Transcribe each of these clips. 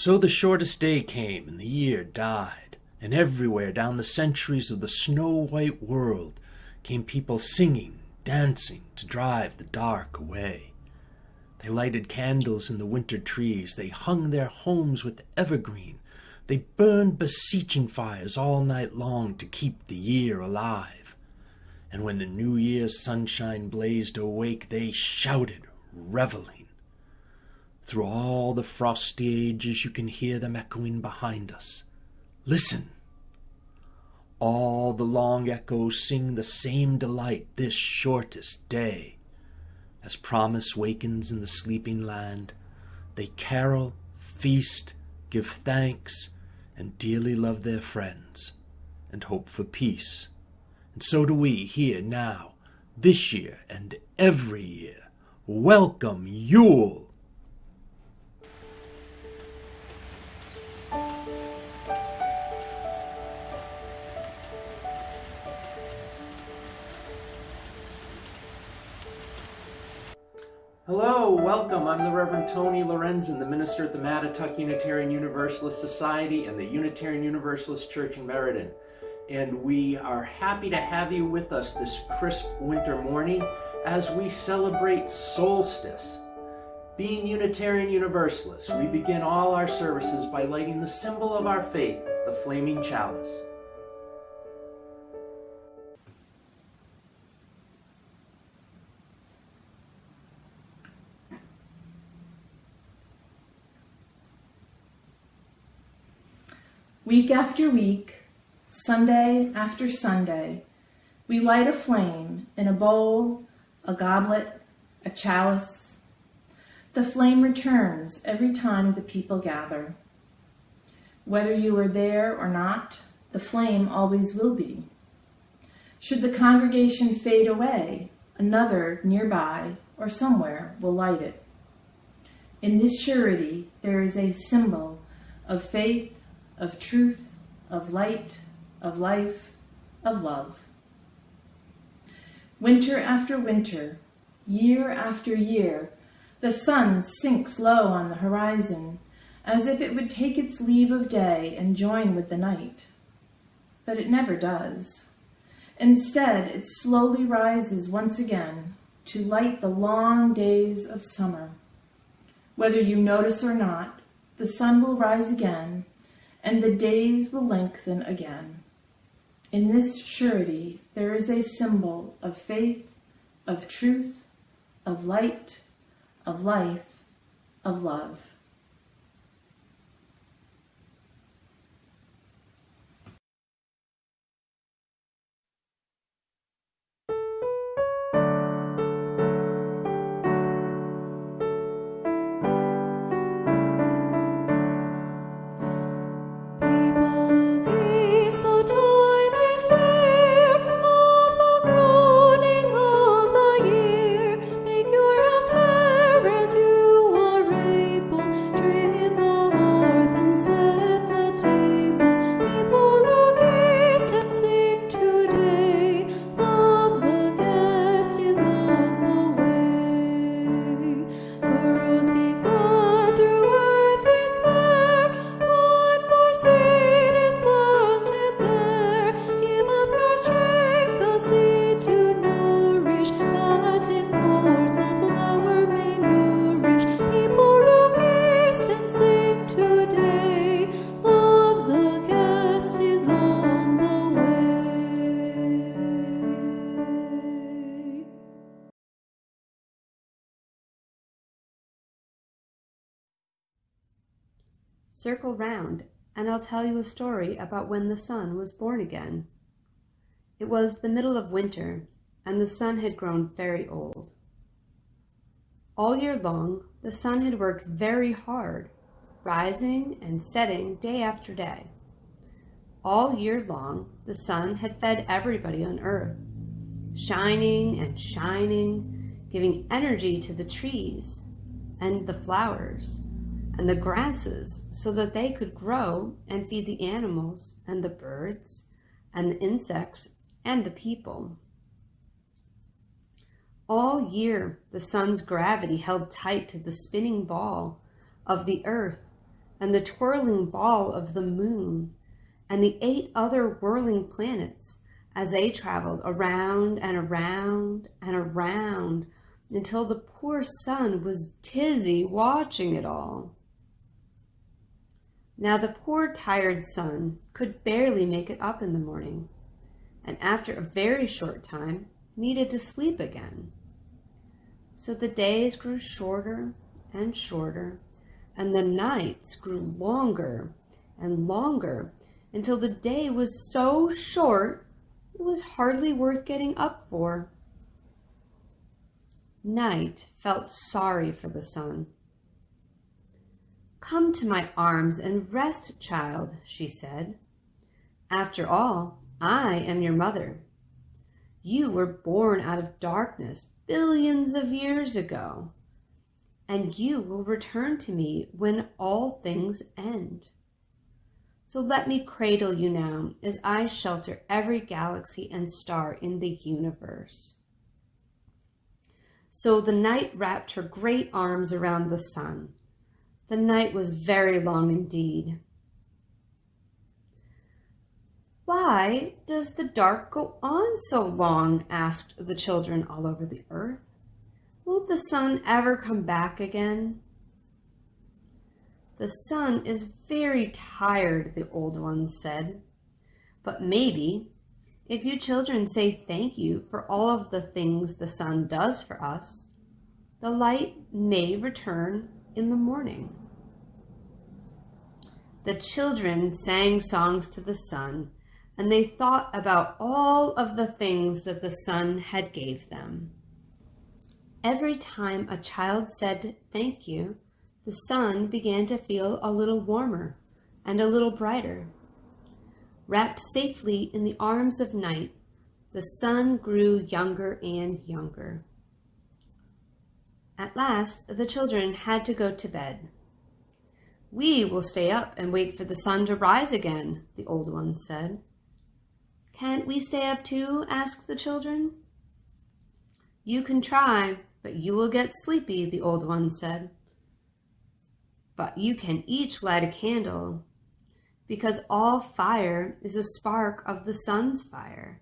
So the shortest day came, and the year died, and everywhere down the centuries of the snow-white world came people singing, dancing, to drive the dark away. They lighted candles in the winter trees, they hung their homes with evergreen, they burned beseeching fires all night long to keep the year alive. And when the New Year's sunshine blazed awake, they shouted, reveling. Through all the frosty ages you can hear them echoing behind us. Listen! All the long echoes sing the same delight this shortest day. As promise wakens in the sleeping land, they carol, feast, give thanks, and dearly love their friends, and hope for peace. And so do we here now, this year and every year. Welcome Yule! Hello, welcome. I'm the Reverend Tony Lorenzen, the minister at the Mattatuck Unitarian Universalist Society and the Unitarian Universalist Church in Meriden. And we are happy to have you with us this crisp winter morning as we celebrate solstice. Being Unitarian Universalists, we begin all our services by lighting the symbol of our faith, the flaming chalice. Week after week, Sunday after Sunday, we light a flame in a bowl, a goblet, a chalice. The flame returns every time the people gather. Whether you are there or not, the flame always will be. Should the congregation fade away, another nearby or somewhere will light it. In this surety, there is a symbol of faith, of truth, of light, of life, of love. Winter after winter, year after year, the sun sinks low on the horizon, as if it would take its leave of day and join with the night. But it never does. Instead, it slowly rises once again to light the long days of summer. Whether you notice or not, the sun will rise again, and the days will lengthen again. In this surety, there is a symbol of faith, of truth, of light, of life, of love. Circle round, and I'll tell you a story about when the sun was born again. It was the middle of winter, and the sun had grown very old. All year long, the sun had worked very hard, rising and setting day after day. All year long, the sun had fed everybody on earth, shining and shining, giving energy to the trees and the flowers and the grasses so that they could grow and feed the animals and the birds and the insects and the people. All year, the sun's gravity held tight to the spinning ball of the earth and the twirling ball of the moon, and the 8 other whirling planets as they traveled around and around and around until the poor sun was dizzy watching it all. Now the poor tired sun could barely make it up in the morning, and after a very short time needed to sleep again. So the days grew shorter and shorter, and the nights grew longer and longer until the day was so short it was hardly worth getting up for. Night felt sorry for the sun. "Come to my arms and rest, child," she said. "After all, I am your mother. You were born out of darkness billions of years ago, and you will return to me when all things end. So let me cradle you now as I shelter every galaxy and star in the universe." So the night wrapped her great arms around the sun. The night was very long indeed. "Why does the dark go on so long?" asked the children all over the earth. "Won't the sun ever come back again?" "The sun is very tired," the old ones said. "But maybe, if you children say thank you for all of the things the sun does for us, the light may return in the morning." The children sang songs to the sun, and they thought about all of the things that the sun had gave them. Every time a child said thank you, the sun began to feel a little warmer and a little brighter. Wrapped safely in the arms of night, the sun grew younger and younger. At last, the children had to go to bed. "We will stay up and wait for the sun to rise again," the old ones said. "Can't we stay up too?" asked the children. "You can try, but you will get sleepy," the old ones said. "But you can each light a candle, because all fire is a spark of the sun's fire.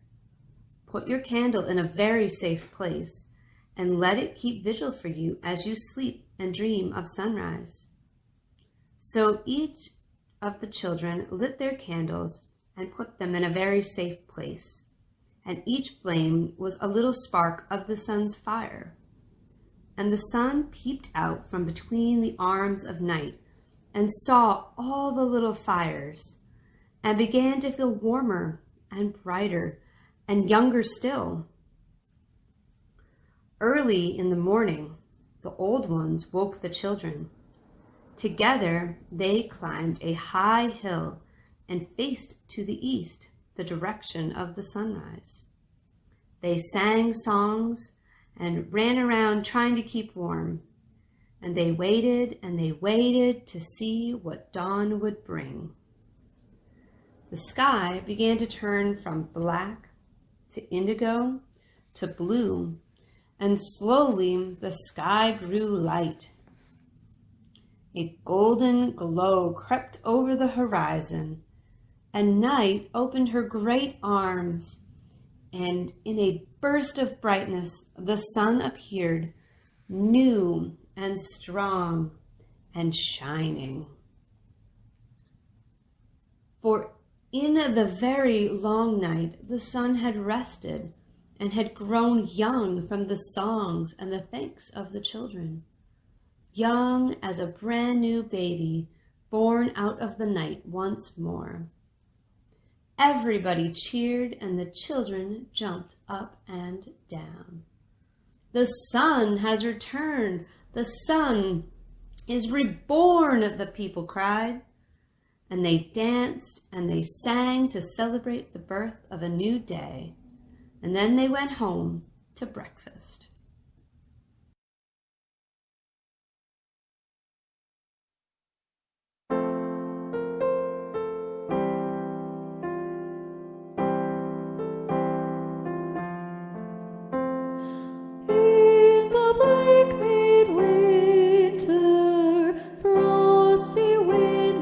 Put your candle in a very safe place and let it keep vigil for you as you sleep and dream of sunrise." So each of the children lit their candles and put them in a very safe place, and each flame was a little spark of the sun's fire. And the sun peeped out from between the arms of night and saw all the little fires and began to feel warmer and brighter and younger still. Early in the morning, the old ones woke the children. Together, they climbed a high hill and faced to the east, the direction of the sunrise. They sang songs and ran around trying to keep warm, and they waited to see what dawn would bring. The sky began to turn from black to indigo to blue, and slowly the sky grew light. A golden glow crept over the horizon, and night opened her great arms, and in a burst of brightness the sun appeared, new and strong and shining. For in the very long night the sun had rested and had grown young from the songs and the thanks of the children. Young as a brand new baby born out of the night once more. Everybody cheered and the children jumped up and down. "The sun has returned! The sun is reborn!" the people cried. And they danced and they sang to celebrate the birth of a new day. And then they went home to breakfast. Winter, frosty winter.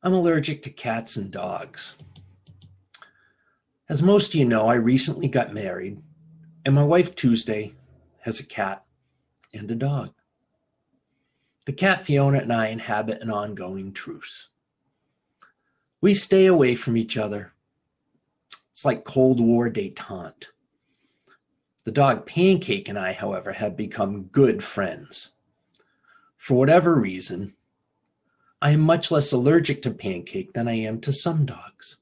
I'm allergic to cats and dogs. As most of you know, I recently got married, and my wife Tuesday has a cat and a dog. The cat Fiona and I inhabit an ongoing truce. We stay away from each other. It's like Cold War détente. The dog Pancake and I, however, have become good friends. For whatever reason, I am much less allergic to Pancake than I am to some dogs.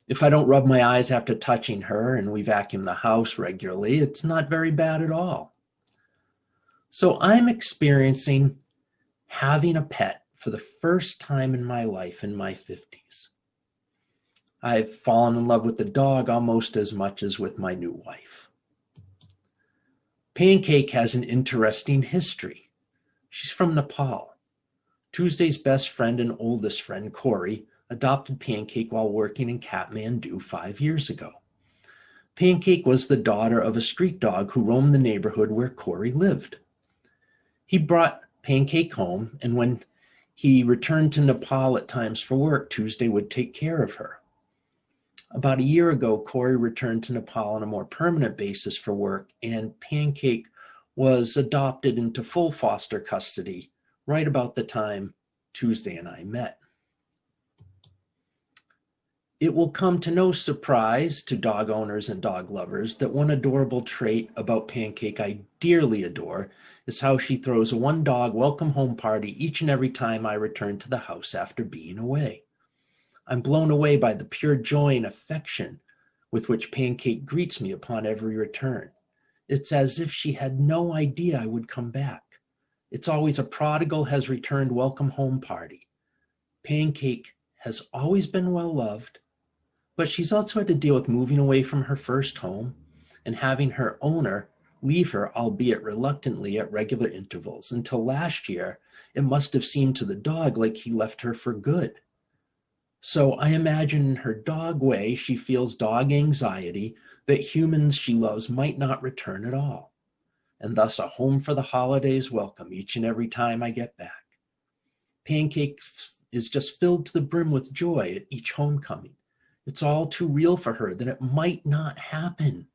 If I don't rub my eyes after touching her and we vacuum the house regularly, it's not very bad at all. So I'm experiencing having a pet for the first time in my life in my 50s. I've fallen in love with the dog almost as much as with my new wife. Pancake has an interesting history. She's from Nepal. Tuesday's best friend and oldest friend, Corey, adopted Pancake while working in Kathmandu 5 years ago. Pancake was the daughter of a street dog who roamed the neighborhood where Corey lived. He brought Pancake home, and when he returned to Nepal at times for work, Tuesday would take care of her. About a year ago, Corey returned to Nepal on a more permanent basis for work, and Pancake was adopted into full foster custody right about the time Tuesday and I met. It will come to no surprise to dog owners and dog lovers that one adorable trait about Pancake I dearly adore is how she throws a one-dog welcome home party each and every time I return to the house after being away. I'm blown away by the pure joy and affection with which Pancake greets me upon every return. It's as if she had no idea I would come back. It's always a prodigal has returned welcome home party. Pancake has always been well loved, but she's also had to deal with moving away from her first home and having her owner leave her, albeit reluctantly, at regular intervals. Until last year, it must have seemed to the dog like he left her for good. So I imagine in her dog way, she feels dog anxiety that humans she loves might not return at all, and thus a home for the holidays welcome each and every time I get back. Pancake is just filled to the brim with joy at each homecoming. It's all too real for her that it might not happen.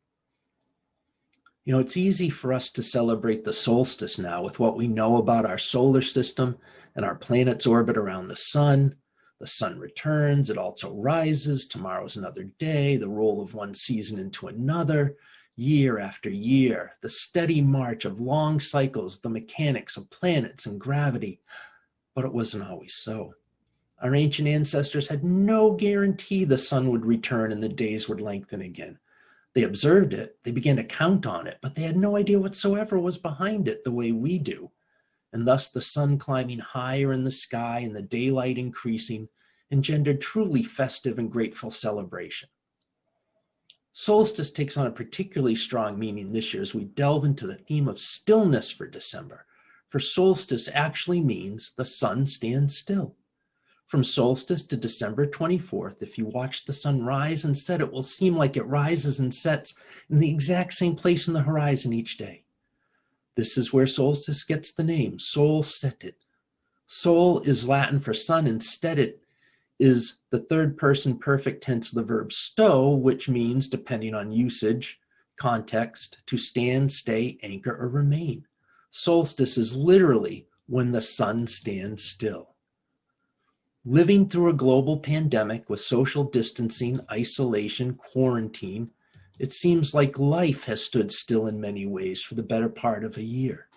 You know, it's easy for us to celebrate the solstice now with what we know about our solar system and our planet's orbit around the sun. The sun returns, it also rises, tomorrow's another day, the roll of one season into another, year after year, the steady march of long cycles, the mechanics of planets and gravity. But it wasn't always so. Our ancient ancestors had no guarantee the sun would return and the days would lengthen again. They observed it, they began to count on it, but they had no idea whatsoever was behind it the way we do. And thus the sun climbing higher in the sky and the daylight increasing engendered truly festive and grateful celebration. Solstice takes on a particularly strong meaning this year as we delve into the theme of stillness for December. For solstice actually means the sun stands still. From solstice to December 24th, if you watch the sun rise and set, it will seem like it rises and sets in the exact same place in the horizon each day. This is where solstice gets the name, sol setit. Sol is Latin for sun, and stetit is the third person perfect tense of the verb stow, which means, depending on usage, context, to stand, stay, anchor, or remain. Solstice is literally when the sun stands still. Living through a global pandemic with social distancing, isolation, quarantine, it seems like life has stood still in many ways for the better part of a year.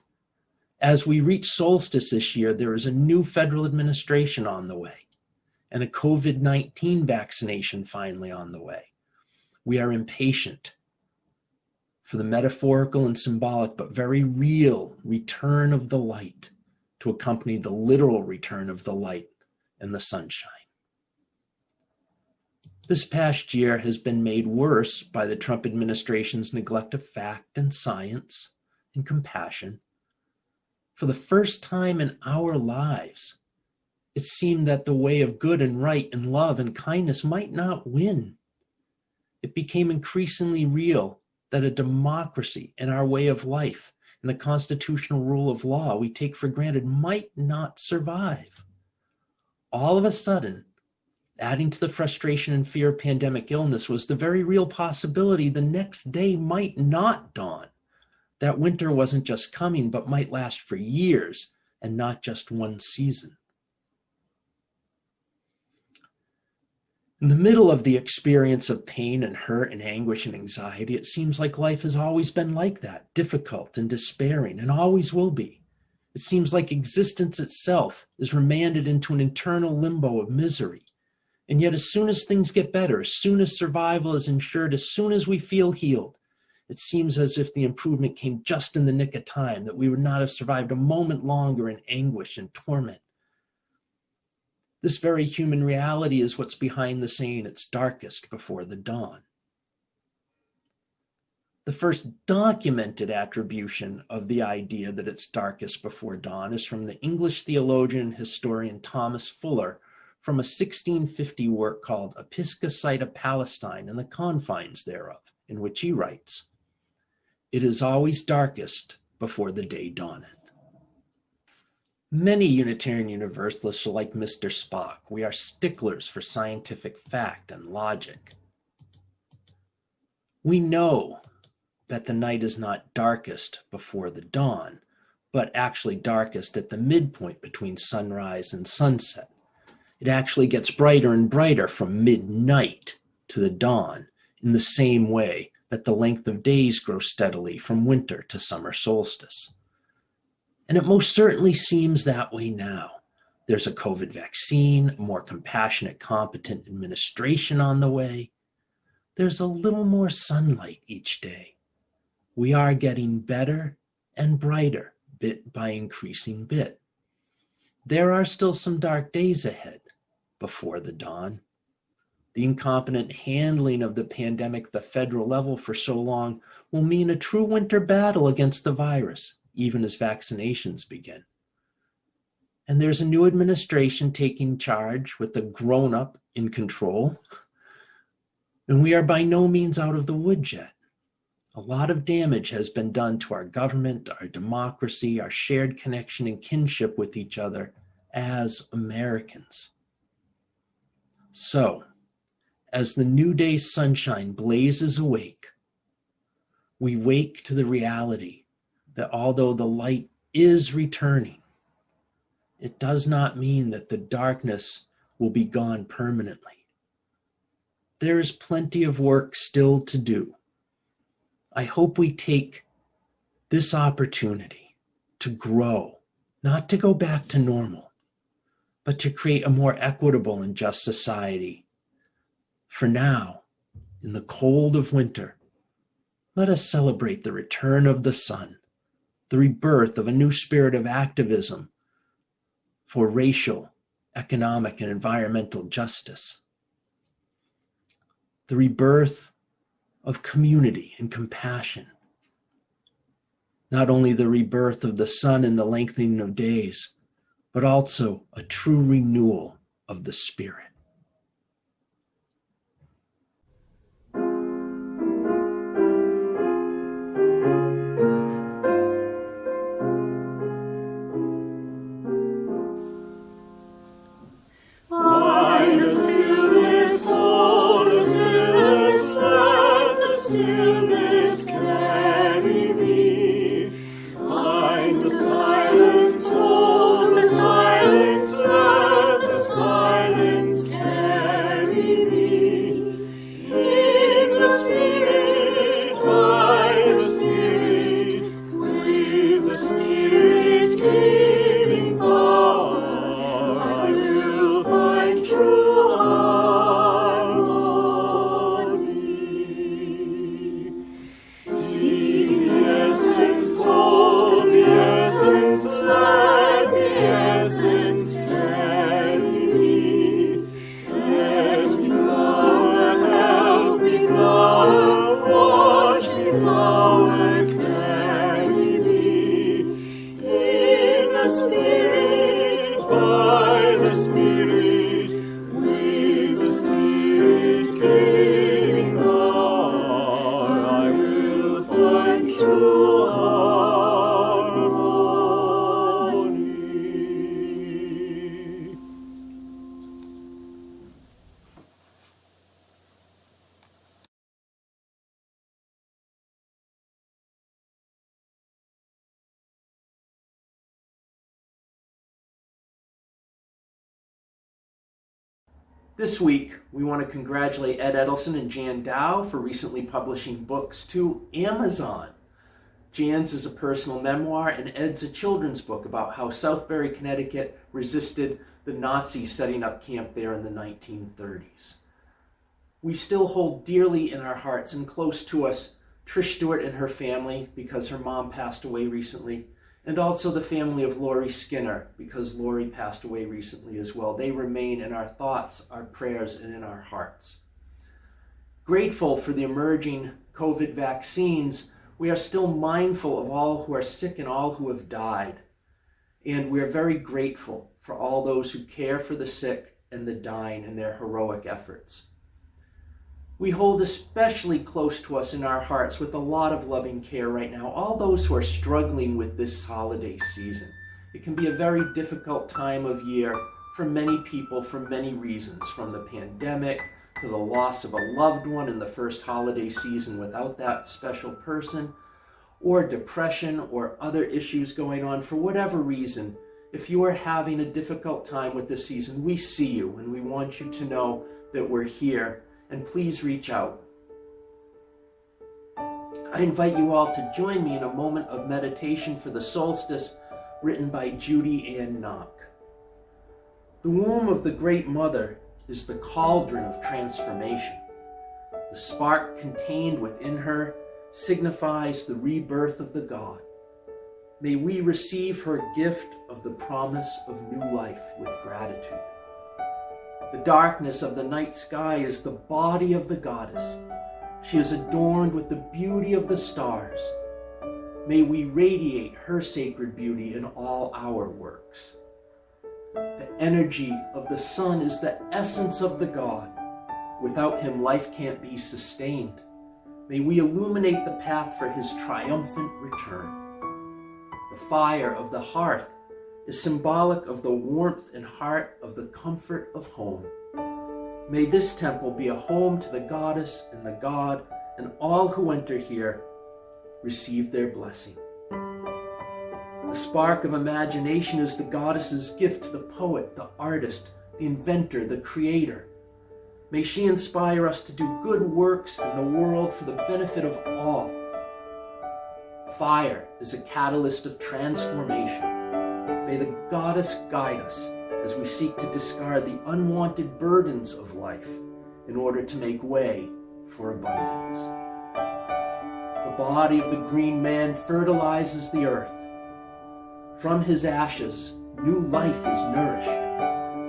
As we reach solstice this year, there is a new federal administration on the way and a COVID-19 vaccination finally on the way. We are impatient for the metaphorical and symbolic, but very real return of the light to accompany the literal return of the light and the sunshine. This past year has been made worse by the Trump administration's neglect of fact and science and compassion. For the first time in our lives, it seemed that the way of good and right and love and kindness might not win. It became increasingly real that a democracy and our way of life and the constitutional rule of law we take for granted might not survive. All of a sudden, Adding to the frustration and fear of pandemic illness was the very real possibility the next day might not dawn. That winter wasn't just coming, but might last for years and not just one season. In the middle of the experience of pain and hurt and anguish and anxiety, it seems like life has always been like that, difficult and despairing, and always will be. It seems like existence itself is remanded into an internal limbo of misery. And yet, as soon as things get better, as soon as survival is ensured, as soon as we feel healed, it seems as if the improvement came just in the nick of time, that we would not have survived a moment longer in anguish and torment. This very human reality is what's behind the saying, it's darkest before the dawn. The first documented attribution of the idea that it's darkest before dawn is from the English theologian and historian Thomas Fuller from a 1650 work called Episcopate of Palestine and the Confines thereof, in which he writes, "It is always darkest before the day dawneth." Many Unitarian Universalists are like Mr. Spock. We are sticklers for scientific fact and logic. We know that the night is not darkest before the dawn, but actually darkest at the midpoint between sunrise and sunset. It actually gets brighter and brighter from midnight to the dawn in the same way that the length of days grows steadily from winter to summer solstice. And it most certainly seems that way now. There's a COVID vaccine, a more compassionate, competent administration on the way. There's a little more sunlight each day. We are getting better and brighter, bit by increasing bit. There are still some dark days ahead before the dawn. The incompetent handling of the pandemic at the federal level for so long will mean a true winter battle against the virus, even as vaccinations begin. And there's a new administration taking charge with the grown-up in control. And we are by no means out of the woods yet. A lot of damage has been done to our government, our democracy, our shared connection and kinship with each other as Americans. So, as the new day's sunshine blazes awake, we wake to the reality that although the light is returning, it does not mean that the darkness will be gone permanently. There is plenty of work still to do. I hope we take this opportunity to grow, not to go back to normal, but to create a more equitable and just society. For now, in the cold of winter, let us celebrate the return of the sun, the rebirth of a new spirit of activism for racial, economic, and environmental justice, the rebirth of community and compassion, not only the rebirth of the sun and the lengthening of days, but also a true renewal of the spirit. Stillness carry me, find the silence, hold the silence, let the silence carry me. In the Spirit, by the Spirit, with the Spirit giving power, I will find true harmony. Let the essence carry me. Let me flower, help me flower, watch me flower, carry me. In the Spirit, by the Spirit, with the Spirit giving power, I will find true harmony. This week, we want to congratulate Ed Edelson and Jan Dow for recently publishing books to Amazon. Jan's is a personal memoir, and Ed's a children's book about how Southbury, Connecticut resisted the Nazis setting up camp there in the 1930s. We still hold dearly in our hearts and close to us Trish Stewart and her family, because her mom passed away recently, and also the family of Lori Skinner, because Lori passed away recently as well. They remain in our thoughts, our prayers, and in our hearts. Grateful for the emerging COVID vaccines, we are still mindful of all who are sick and all who have died. And we are very grateful for all those who care for the sick and the dying in their heroic efforts. We hold especially close to us in our hearts with a lot of loving care right now all those who are struggling with this holiday season. It can be a very difficult time of year for many people for many reasons, from the pandemic to the loss of a loved one in the first holiday season without that special person, or depression or other issues going on. For whatever reason, if you are having a difficult time with this season, we see you and we want you to know that we're here. And please reach out. I invite you all to join me in a moment of meditation for the solstice, written by Judy Ann Knock. The womb of the Great Mother is the cauldron of transformation. The spark contained within her signifies the rebirth of the God. May we receive her gift of the promise of new life with gratitude. The darkness of the night sky is the body of the goddess. She is adorned with the beauty of the stars. May we radiate her sacred beauty in all our works. The energy of the sun is the essence of the God. Without him, life can't be sustained. May we illuminate the path for his triumphant return. The fire of the hearth is symbolic of the warmth and heart of the comfort of home. May this temple be a home to the goddess and the God, and all who enter here receive their blessing. The spark of imagination is the goddess's gift to the poet, the artist, the inventor, the creator. May she inspire us to do good works in the world for the benefit of all. Fire is a catalyst of transformation. May the goddess guide us as we seek to discard the unwanted burdens of life in order to make way for abundance. The body of the green man fertilizes the earth. From his ashes, new life is nourished.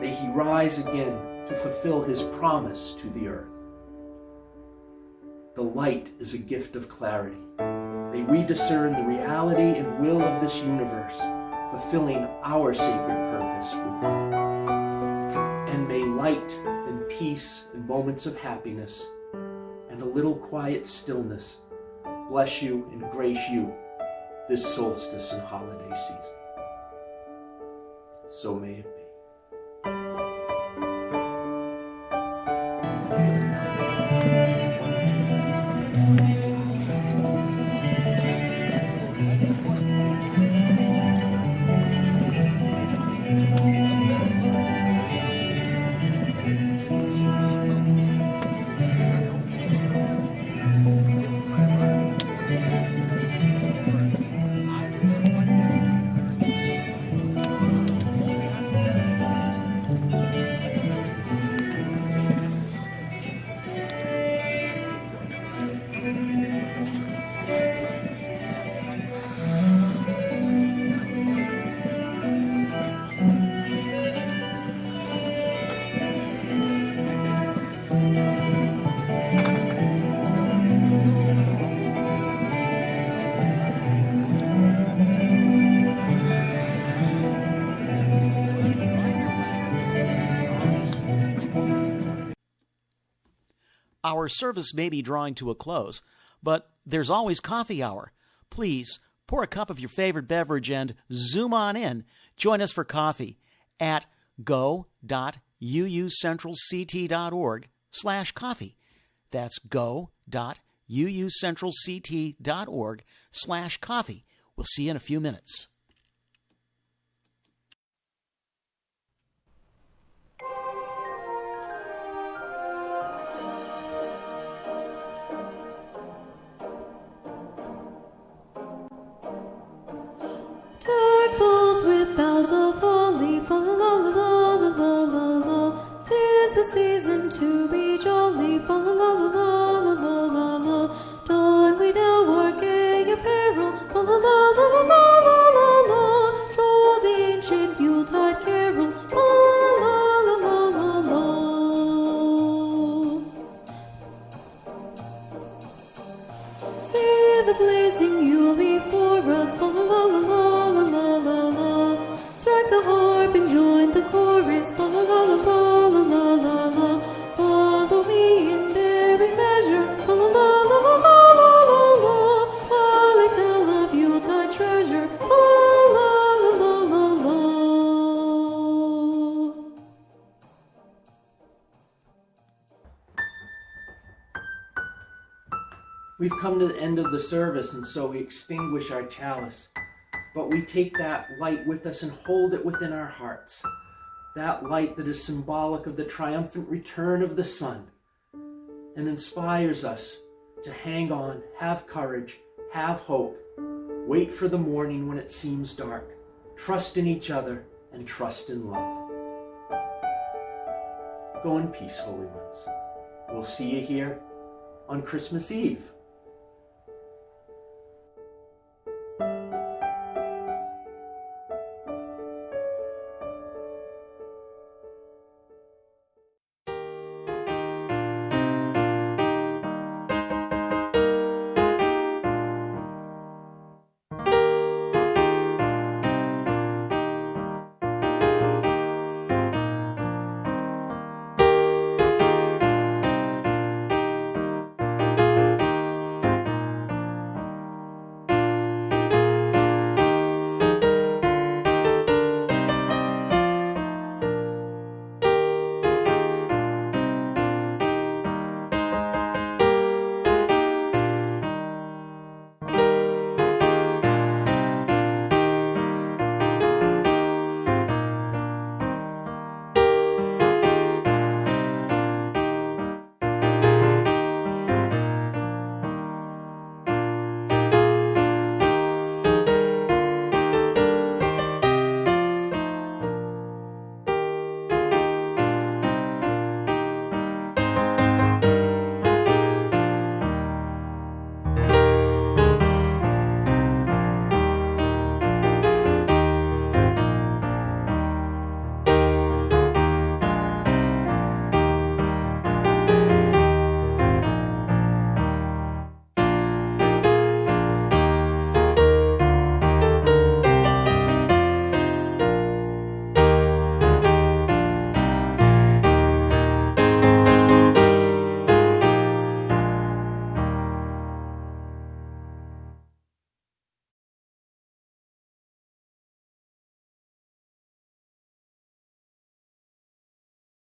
May he rise again to fulfill his promise to the earth. The light is a gift of clarity. May we discern the reality and will of this universe, fulfilling our sacred purpose within it. And may light and peace and moments of happiness and a little quiet stillness bless you and grace you this solstice and holiday season. So may it be. Our service may be drawing to a close, but there's always coffee hour. Please pour a cup of your favorite beverage and zoom on in. Join us for coffee at go.uucentralct.org/coffee. That's go.uucentralct.org/coffee. We'll see you in a few minutes. We've come to the end of the service, and so we extinguish our chalice. But we take that light with us and hold it within our hearts. That light that is symbolic of the triumphant return of the sun and inspires us to hang on, have courage, have hope, wait for the morning when it seems dark, trust in each other, and trust in love. Go in peace, holy ones. We'll see you here on Christmas Eve.